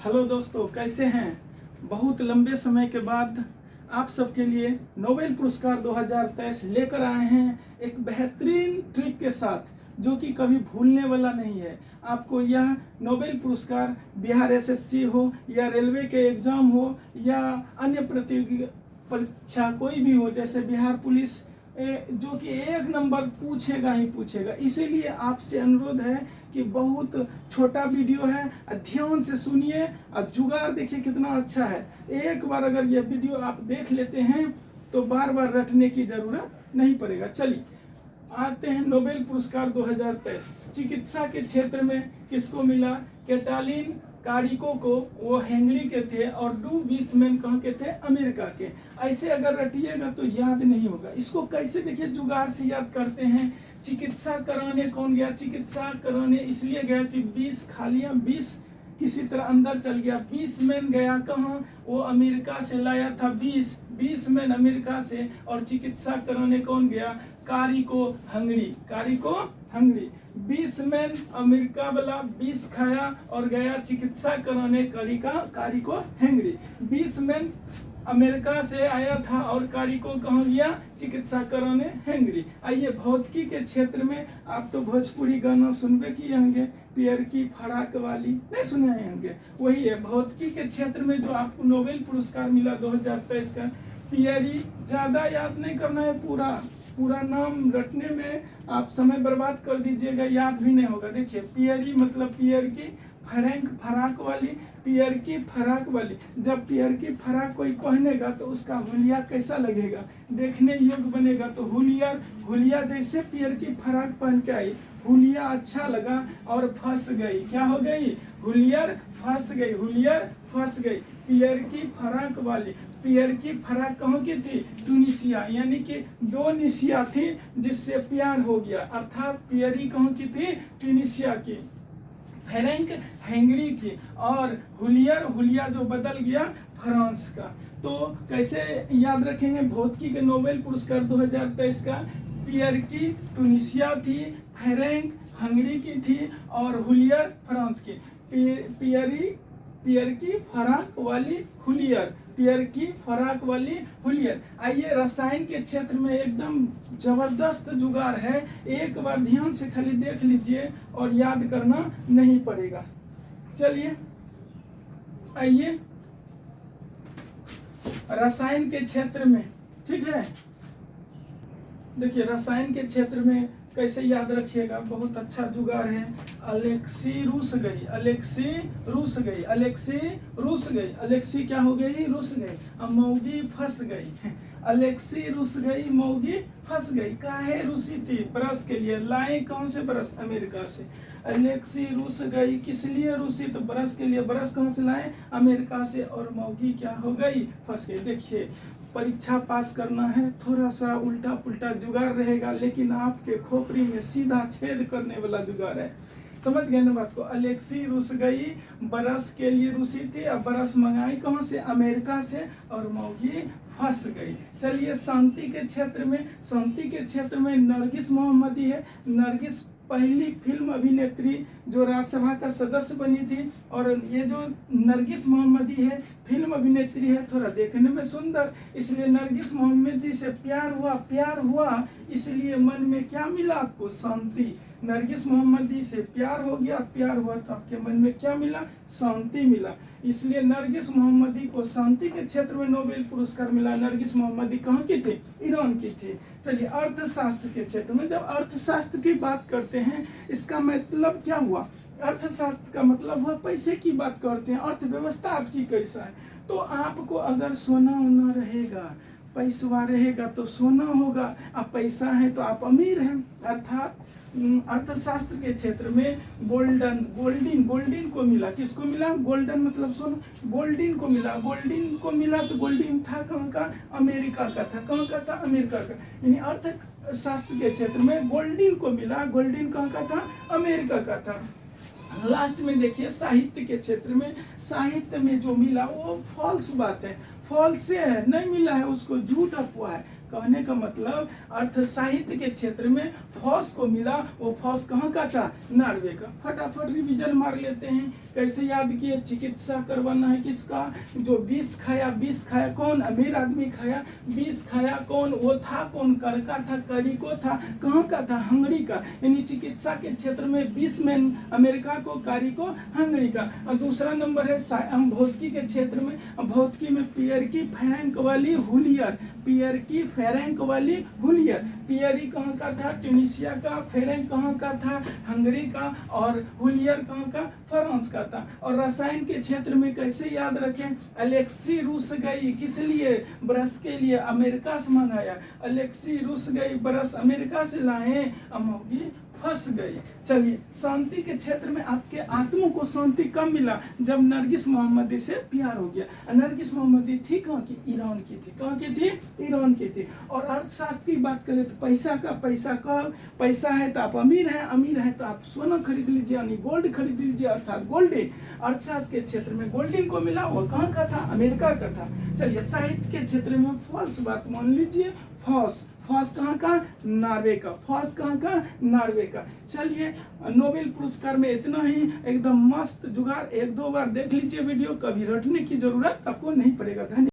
Hello दोस्तों, कैसे हैं। बहुत लंबे समय के बाद आप सबके लिए नोबेल पुरस्कार 2023 लेकर आए हैं एक बेहतरीन ट्रिक के साथ, जो कि कभी भूलने वाला नहीं है। आपको यह नोबेल पुरस्कार बिहार एसएससी हो या रेलवे के एग्ज़ाम हो या अन्य प्रतियोगी परीक्षा कोई भी हो, जैसे बिहार पुलिस, जो कि एक नंबर पूछेगा ही पूछेगा। इसीलिए आपसे अनुरोध है कि बहुत छोटा वीडियो है, ध्यान से सुनिए और जुगाड़ देखिए कितना अच्छा है। एक बार अगर ये वीडियो आप देख लेते हैं तो बार बार रटने की जरूरत नहीं पड़ेगा। चलिए आते हैं नोबेल पुरस्कार 2023 चिकित्सा के क्षेत्र में किसको मिला। कैटालिन कारिको को, वो हंगरी के थे, और डू विसमैन कहाँ के थे, अमेरिका के। ऐसे अगर रटिएगा तो याद नहीं होगा। इसको कैसे देखिए जुगाड़ से याद करते हैं। चिकित्सा कराने कौन गया, चिकित्सा कराने इसलिए गया कि 20 खालियां 20 किसी तरह अंदर चल गया। 20 मैन गया कहाँ, वो अमेरिका से लाया था 20 मैन अमेरिका से। और चिकित्सा कराने कौन गया, कारिको हंगरी। 20 मैन अमेरिका वाला 20 खाया और गया चिकित्सा कराने कारिको हंगरी। 20 मैन अमेरिका से आया था और कारिको कहाँ गया, चिकित्सा कराने हंगरी। आइए भौतिकी के क्षेत्र में आप तो भोजपुरी गाना सुनबे किए होंगे, पियर की फराक वाली, नहीं सुने होंगे, वही है। भौतिकी के क्षेत्र में जो आपको नोबेल पुरस्कार मिला 2023 का, पियरी। ज्यादा याद नहीं करना है, पूरा नाम रटने में आप समय बर्बाद कर दीजिएगा, याद भी नहीं होगा। देखिए पियरी मतलब पियर की फराक वाली, पियर की फराक वाली। जब पियर की फराक कोई पहनेगा तो उसका हुलिया कैसा लगेगा, देखने योग्य बनेगा। तो हुलिया जैसे पियर की फराक पहन के आई, हुलिया अच्छा लगा और फंस गई। क्या हो गई, हुलियर फंस गई। पियर की फराक वाली, पियर की फराक कहाँ की थी, ट्यूनिसिया, यानी कि दो निसिया थी जिससे प्यार हो गया। अर्थात पियरी कहाँ की थी, ट्यूनिसिया की, फ्रैंक हंगरी की, और हुलिया जो बदल गया फ्रांस का। तो कैसे याद रखेंगे भौतिकी के नोबेल पुरस्कार 2023 का। पियर की ट्यूनिसिया थी, फ्रैंक हंगरी की थी, और हुलियर फ्रांस की। पियर की फराक वाली हुलियर। आइए रसायन के क्षेत्र में एकदम जबरदस्त जुगाड़ है। एक बार ध्यान से खाली देख लीजिए और याद करना नहीं पड़ेगा। चलिए आइए रसायन के क्षेत्र में, ठीक है। देखिए रसायन के क्षेत्र में कैसे याद रखिएगा, बहुत अच्छा जुगाड़ है। अलेक्सी रूस गई, क्या हो गई, रूस गई। अब मौगी फंस गई, अलेक्सी रूस गई, मौगी फंस गई। काहे रूसी थी, ब्रश के लिए। लाए कौन से ब्रश, अमेरिका से। अलेक्सी रूस गई, किस लिए रूसी, तो ब्रश के लिए। ब्रश कहाँ से लाए, अमेरिका से। और मौगी क्या हो गई, फंस गई। देखिए परीक्षा पास करना है, थोड़ा सा उल्टा पुल्टा जुगाड़ रहेगा, लेकिन आपके खोपड़ी में सीधा छेद करने वाला जुगाड़ है। समझ गए ना बात को। अलेक्सी रूस गई, बरस के लिए रूसी थी, अब बरस मंगाई कहाँ से, अमेरिका से, और मौगी फंस गई। चलिए शांति के क्षेत्र में नरगिस मोहम्मदी है। नरगिस पहली फिल्म अभिनेत्री जो राज्यसभा का सदस्य बनी थी। और ये जो नरगिस मोहम्मदी है फिल्म अभिनेत्री है, थोड़ा देखने में सुंदर, इसलिए नरगिस मोहम्मदी से प्यार हुआ, इसलिए मन में क्या मिला आपको, शांति। नरगिस मोहम्मदी से प्यार हो गया, प्यार हुआ तो आपके मन में क्या मिला, शांति मिला। इसलिए नरगिस मोहम्मदी को शांति के क्षेत्र में नोबेल पुरस्कार मिला। नरगिस मोहम्मदी कहाँ की थी, ईरान की थी। चलिए अर्थशास्त्र के क्षेत्र में, जब अर्थशास्त्र की बात करते हैं इसका मतलब क्या हुआ, अर्थशास्त्र का मतलब हुआ पैसे की बात करते हैं, अर्थव्यवस्था आपकी कैसा है। तो आपको अगर सोना होना रहेगा, पैसा रहेगा तो सोना होगा, अब पैसा है तो आप अमीर हैं। अर्थात अर्थशास्त्र के क्षेत्र में गोल्डन को मिला। किसको मिला, गोल्डन मतलब सोना, गोल्डन को मिला। तो गोल्डन था कहाँ का, अमेरिका का था। कहाँ का था, अमेरिका का। यानी अर्थशास्त्र के क्षेत्र में गोल्डन को मिला, गोल्डन कहाँ का था, अमेरिका का था। लास्ट में देखिए साहित्य के क्षेत्र में, साहित्य में जो मिला वो फॉल्स बात है, फॉल्स है, नहीं मिला है उसको, झूठ अफवाह है। कहने का मतलब अर्थ साहित्य के क्षेत्र में फॉस को मिला, वो फॉस कहाँ का था? नॉर्वे का। फटाफट रिवीजन मार लेते हैं। कैसे याद किए? चिकित्सा करवाना है किसका? जो विष खाया कौन? अमीर आदमी खाया। विष खाया कौन? वो था कौन? कर का था, करी को था, कहाँ का था? हंगरी का। यानी चिकित्सा के क्षेत्र में विष में अमेरिका को, कारी को हंगरी का। और दूसरा नंबर है भौतिकी के क्षेत्र में, भौतिकी में पियर की फेरेंक वाली हुलियर, पियर की फेरेंक वाली हुलियर। पियरी कहाँ का था? ट्यूनिसिया का। फेरेंक कहाँ का था? हंगरी का। और हुलियर कहाँ का? फ्रांस का था। और रसायन के क्षेत्र में कैसे याद रखें? अलेक्सी रूस गई, किस लिए? ब्रश के लिए। अमेरिका से मंगाया। अलेक्सी रूस गई, ब्रश अमेरिका से लाए, अमोगी फंस गई। चलिए, शांति के क्षेत्र में आपके आत्मा को शांति कब मिला? जब नरगिस मोहम्मदी से प्यार हो गया। नरगिस मोहम्मदी थी कहाँ की? ईरान की थी। कहाँ की थी? ईरान की थी। और अर्थशास्त्र की बात करें तो पैसा का, पैसा कब? पैसा है तो आप अमीर हैं, अमीर है तो आप सोना खरीद लीजिए, यानी गोल्ड खरीद लीजिए, अर्थात गोल्डन। अर्थशास्त्र के क्षेत्र में गोल्डन को मिला, वो कहाँ का था? अमेरिका का था। चलिए, साहित्य के क्षेत्र में फॉल्स बात मान लीजिए, फॉस। फॉस कहाँ का? नॉर्वे का। फॉस कहाँ का? नॉर्वे का। चलिए, नोबेल पुरस्कार में इतना ही। एकदम मस्त जुगाड़, एक दो बार देख लीजिए वीडियो, कभी रटने की जरूरत आपको नहीं पड़ेगा। धन्यवाद।